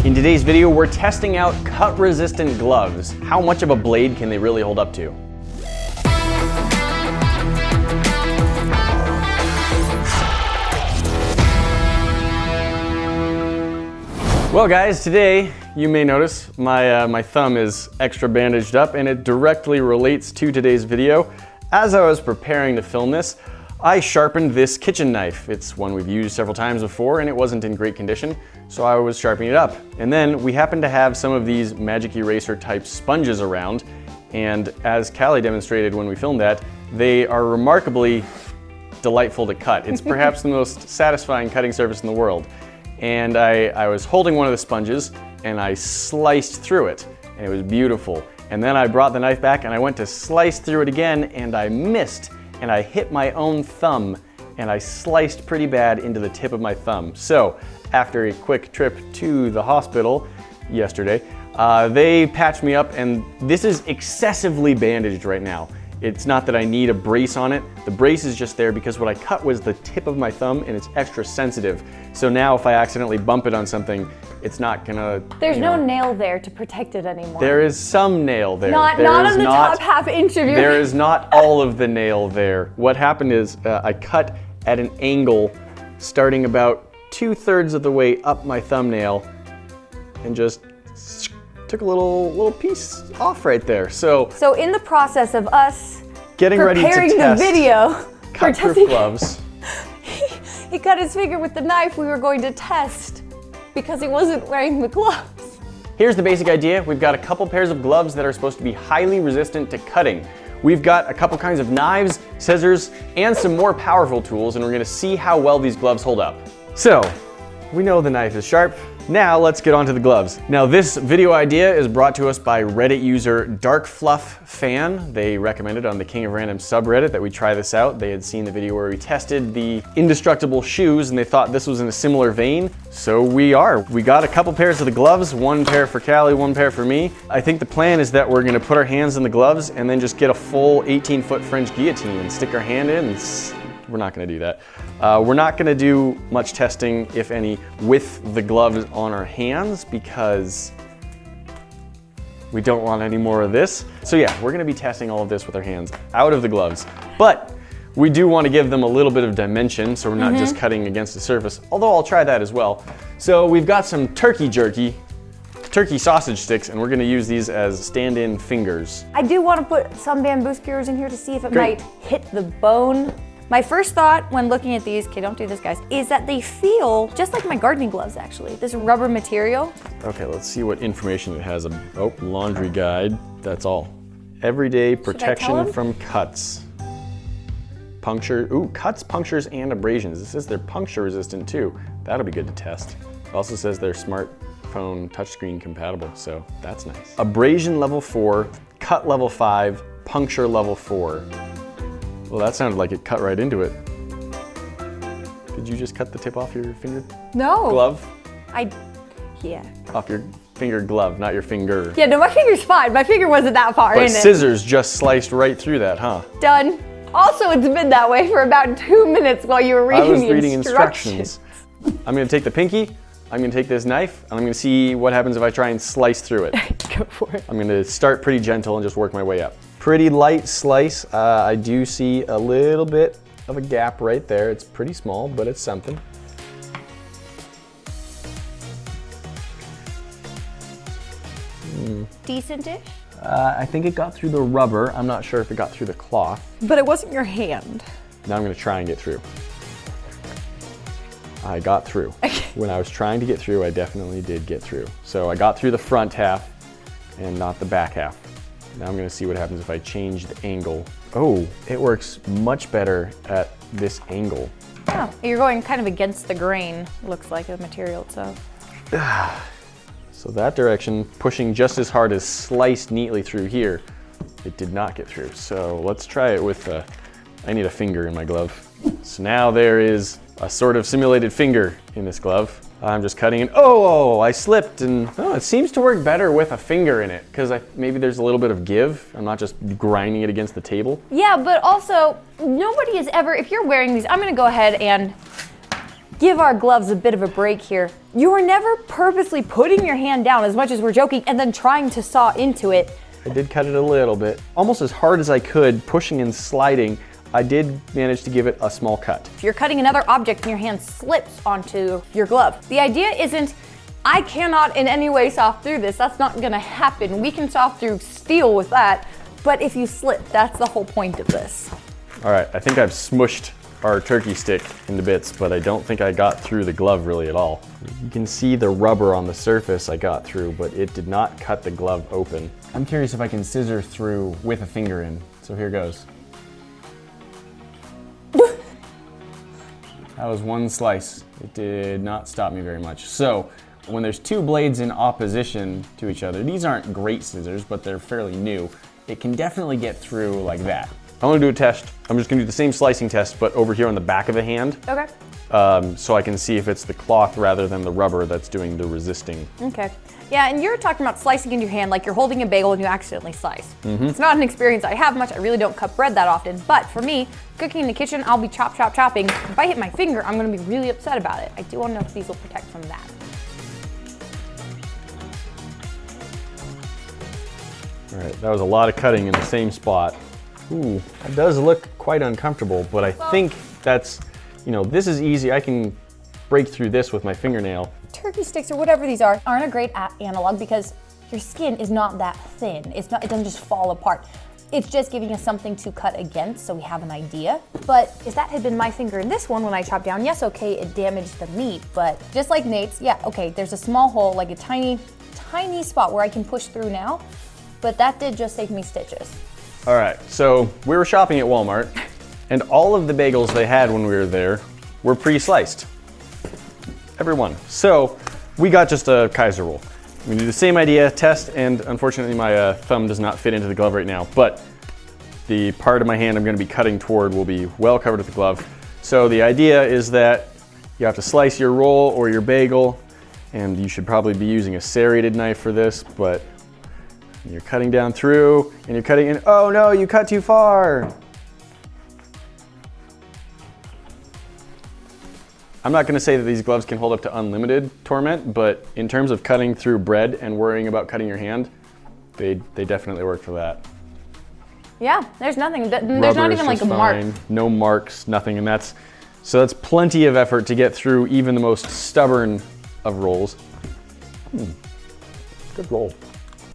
In today's video, we're testing out cut-resistant gloves. How much of a blade can they really hold up to? Well guys, today you may notice my thumb is extra bandaged up, and it directly relates to today's video. As I was preparing to film this, I sharpened this kitchen knife. It's one we've used several times before and it wasn't in great condition, so I was sharpening it up. And then we happened to have some of these magic eraser type sponges around, and as Callie demonstrated when we filmed that, they are remarkably delightful to cut. It's perhaps the most satisfying cutting surface in the world. And I was holding one of the sponges and I sliced through it, and it was beautiful. And then I brought the knife back and I went to slice through it again, and I missed, and I hit my own thumb, and I sliced pretty bad into the tip of my thumb. So after a quick trip to the hospital yesterday, they patched me up, and this is excessively bandaged right now. It's not that I need a brace on it. The brace is just there because what I cut was the tip of my thumb, and it's extra sensitive. So now if I accidentally bump it on something, it's not gonna... There's no nail there to protect it anymore. There is some nail there. Not on the top half inch of your... There is not all of the nail there. What happened is I cut at an angle starting about 2/3 of the way up my thumbnail and just took a little piece off right there. So in the process of us getting ready to test the video, cut-proof gloves, he cut his finger with the knife we were going to test because he wasn't wearing the gloves. Here's the basic idea. We've got a couple pairs of gloves that are supposed to be highly resistant to cutting. We've got a couple kinds of knives, scissors, and some more powerful tools, and we're gonna see how well these gloves hold up. So, we know the knife is sharp. Now let's get on to the gloves. Now this video idea is brought to us by Reddit user Dark Fluff Fan. They recommended on the King of Random subreddit that we try this out. They had seen the video where we tested the indestructible shoes and they thought this was in a similar vein. So we are. We got a couple pairs of the gloves, one pair for Callie, one pair for me. I think the plan is that we're gonna put our hands in the gloves and then just get a full 18-foot French guillotine and stick our hand in. We're not gonna do that. We're not gonna do much testing, if any, with the gloves on our hands because we don't want any more of this. So yeah, we're gonna be testing all of this with our hands out of the gloves. But we do want to give them a little bit of dimension so we're not just cutting against the surface, although I'll try that as well. So we've got some turkey sausage sticks, and we're gonna use these as stand-in fingers. I do want to put some bamboo skewers in here to see if it might hit the bone. My first thought when looking at these, okay, don't do this guys, is that they feel just like my gardening gloves actually. This rubber material. Okay, let's see what information it has. Oh, laundry guide, that's all. Everyday protection from cuts. Puncture, cuts, punctures, and abrasions. It says they're puncture resistant too. That'll be good to test. It also says they're smartphone touchscreen compatible, so that's nice. Abrasion level 4, cut level 5, puncture level 4. Well, that sounded like it cut right into it. Did you just cut the tip off your finger? No. Glove? Yeah. Off your finger glove, not your finger. Yeah, no, my finger's fine. My finger wasn't that far in it. But scissors just sliced right through that, huh? Done. Also, it's been that way for about 2 minutes while you were reading the instructions. I'm gonna take the pinky, I'm gonna take this knife, and I'm gonna see what happens if I try and slice through it. Go for it. I'm gonna start pretty gentle and just work my way up. Pretty light slice. I do see a little bit of a gap right there. It's pretty small, but it's something. Decent-ish? I think it got through the rubber. I'm not sure if it got through the cloth. But it wasn't your hand. Now I'm gonna try and get through. I got through. When I was trying to get through, I definitely did get through. So I got through the front half and not the back half. Now I'm gonna see what happens if I change the angle. Oh, it works much better at this angle. Oh, you're going kind of against the grain, looks like, of the material itself. So that direction, pushing just as hard as sliced neatly through here, it did not get through. So let's try it with, I need a finger in my glove. So now there is a sort of simulated finger in this glove. I'm just cutting it. Oh, I slipped, and it seems to work better with a finger in it because maybe there's a little bit of give. I'm not just grinding it against the table. Yeah, but also nobody has ever, if you're wearing these, I'm gonna go ahead and give our gloves a bit of a break here. You are never purposely putting your hand down, as much as we're joking, and then trying to saw into it. I did cut it a little bit. Almost as hard as I could, pushing and sliding, I did manage to give it a small cut. If you're cutting another object and your hand slips onto your glove, the idea isn't, I cannot in any way saw through this. That's not gonna happen. We can saw through steel with that. But if you slip, that's the whole point of this. All right, I think I've smushed our turkey stick into bits, but I don't think I got through the glove really at all. You can see the rubber on the surface I got through, but it did not cut the glove open. I'm curious if I can scissor through with a finger in, so here goes. That was one slice. It did not stop me very much. So when there's two blades in opposition to each other, these aren't great scissors, but they're fairly new. It can definitely get through like that. I want to do a test. I'm just gonna do the same slicing test, but over here on the back of the hand. Okay. So I can see if it's the cloth rather than the rubber that's doing the resisting. Okay. Yeah, and you're talking about slicing in your hand like you're holding a bagel and you accidentally slice. It's not an experience I have much. I really don't cut bread that often. But for me, cooking in the kitchen, I'll be chopping. If I hit my finger, I'm gonna be really upset about it. I do want to know if these will protect from that. All right, that was a lot of cutting in the same spot. Ooh, that does look quite uncomfortable, but I think that's, you know, this is easy. I can break through this with my fingernail. Turkey sticks or whatever these are aren't a great analog because your skin is not that thin. It doesn't just fall apart. It's just giving us something to cut against so we have an idea. But if that had been my finger in this one when I chopped down, yes, okay, it damaged the meat, but just like Nate's, yeah, okay, there's a small hole, like a tiny spot where I can push through now, but that did just save me stitches. All right, so we were shopping at Walmart, and all of the bagels they had when we were there were pre-sliced. Every one. So we got just a Kaiser roll. We do the same idea, test, and unfortunately my thumb does not fit into the glove right now, but the part of my hand I'm gonna be cutting toward will be well covered with the glove. So the idea is that you have to slice your roll or your bagel, and you should probably be using a serrated knife for this, but you're cutting down through, and you're cutting in, oh no, you cut too far. I'm not gonna say that these gloves can hold up to unlimited torment, but in terms of cutting through bread and worrying about cutting your hand, they definitely work for that. Yeah, there's nothing, there's not even like a mark. No marks, nothing, and that's plenty of effort to get through even the most stubborn of rolls. Good roll.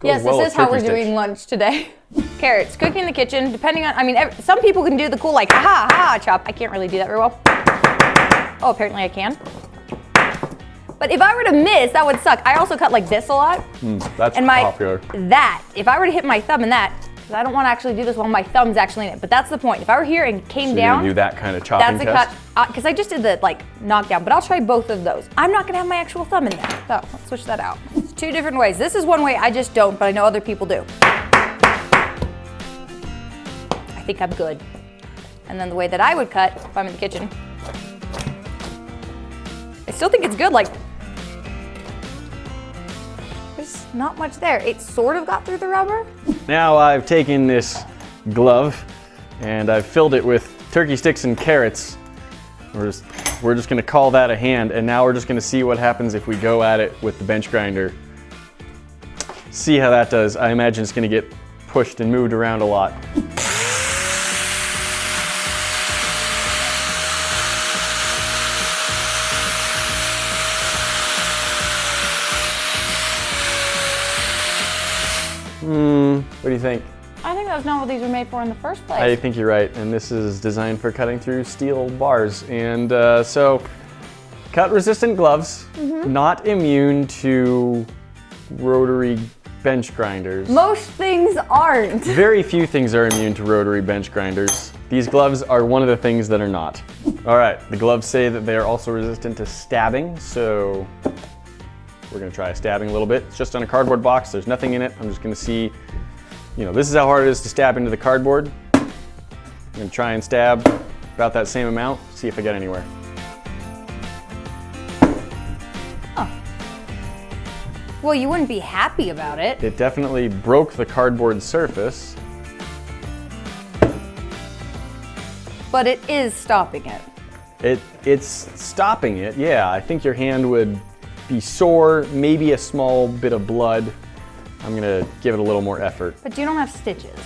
Yes, this is how we're doing lunch today. Carrots, cooking in the kitchen, depending on, I mean, some people can do the cool like, ha chop. I can't really do that very well. Oh, apparently I can. But if I were to miss, that would suck. I also cut like this a lot. That's and popular. If I were to hit my thumb in that, because I don't want to actually do this while my thumb's actually in it, but that's the point. If I were here and came so down. You're gonna do that kind of chopping test? That's a cut, because I just did the like knockdown, but I'll try both of those. I'm not gonna have my actual thumb in there. So let's switch that out. It's two different ways. This is one way I just don't, but I know other people do. I think I'm good. And then the way that I would cut if I'm in the kitchen. I still think it's good, like, there's not much there. It sort of got through the rubber. Now I've taken this glove and I've filled it with turkey sticks and carrots. We're just gonna call that a hand, and now we're just gonna see what happens if we go at it with the bench grinder. See how that does. I imagine it's gonna get pushed and moved around a lot. What do you think? I think that's not what these were made for in the first place. I think you're right, and this is designed for cutting through steel bars. And so, cut-resistant gloves, not immune to rotary bench grinders. Most things aren't. Very few things are immune to rotary bench grinders. These gloves are one of the things that are not. All right, the gloves say that they are also resistant to stabbing, so we're gonna try stabbing a little bit. It's just on a cardboard box, there's nothing in it. I'm just gonna see, you know, this is how hard it is to stab into the cardboard. I'm gonna try and stab about that same amount, see if I get anywhere. Oh. Well, you wouldn't be happy about it. It definitely broke the cardboard surface. But it is stopping it. It's stopping it, yeah. I think your hand would be sore, maybe a small bit of blood. I'm gonna give it a little more effort. But you don't have stitches.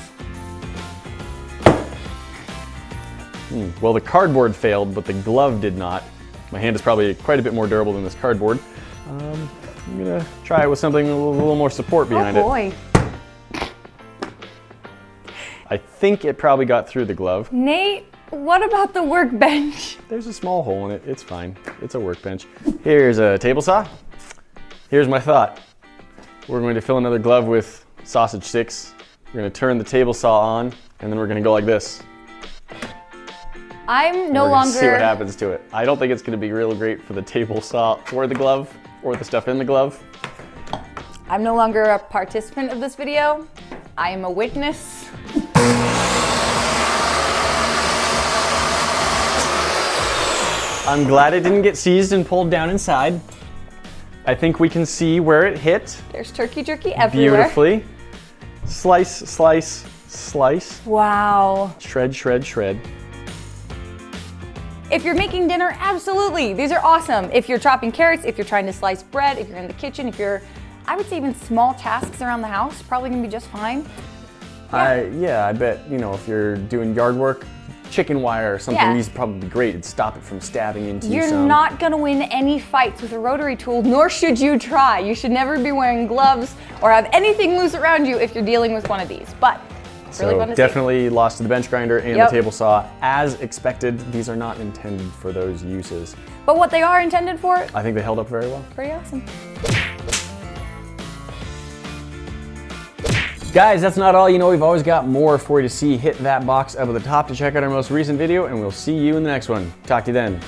Well, the cardboard failed, but the glove did not. My hand is probably quite a bit more durable than this cardboard. I'm gonna try it with something with a little more support behind it. Oh boy. I think it probably got through the glove. Nate, what about the workbench? There's a small hole in it, it's fine. It's a workbench. Here's a table saw. Here's my thought. We're going to fill another glove with sausage sticks. We're gonna turn the table saw on, and then we're gonna go like this. I'm no We're gonna see what longer, happens to it. I don't think it's gonna be real great for the table saw or the glove, or the stuff in the glove. I'm no longer a participant of this video. I am a witness. I'm glad it didn't get seized and pulled down inside. I think we can see where it hit There's turkey jerky everywhere. beautifully. Slice, slice, slice. Wow. Shred, shred, shred. If you're making dinner, absolutely. These are awesome. If you're chopping carrots, if you're trying to slice bread, if you're in the kitchen, if you're, I would say even small tasks around the house, probably gonna be just fine. Yeah, I bet, you know, if you're doing yard work, chicken wire or something, Yeah. these would probably be great. It'd stop it from stabbing into you You're some. not gonna win any fights with a rotary tool, nor should you try. You should never be wearing gloves or have anything loose around you if you're dealing with one of these. But it's really fun to see. Definitely lost to the bench grinder and Yep. the table saw. As expected, these are not intended for those uses. But what they are intended for, I think they held up very well. pretty awesome. Guys, that's not all. You know, we've always got more for you to see. Hit that box up at the top to check out our most recent video, and we'll see you in the next one. Talk to you then.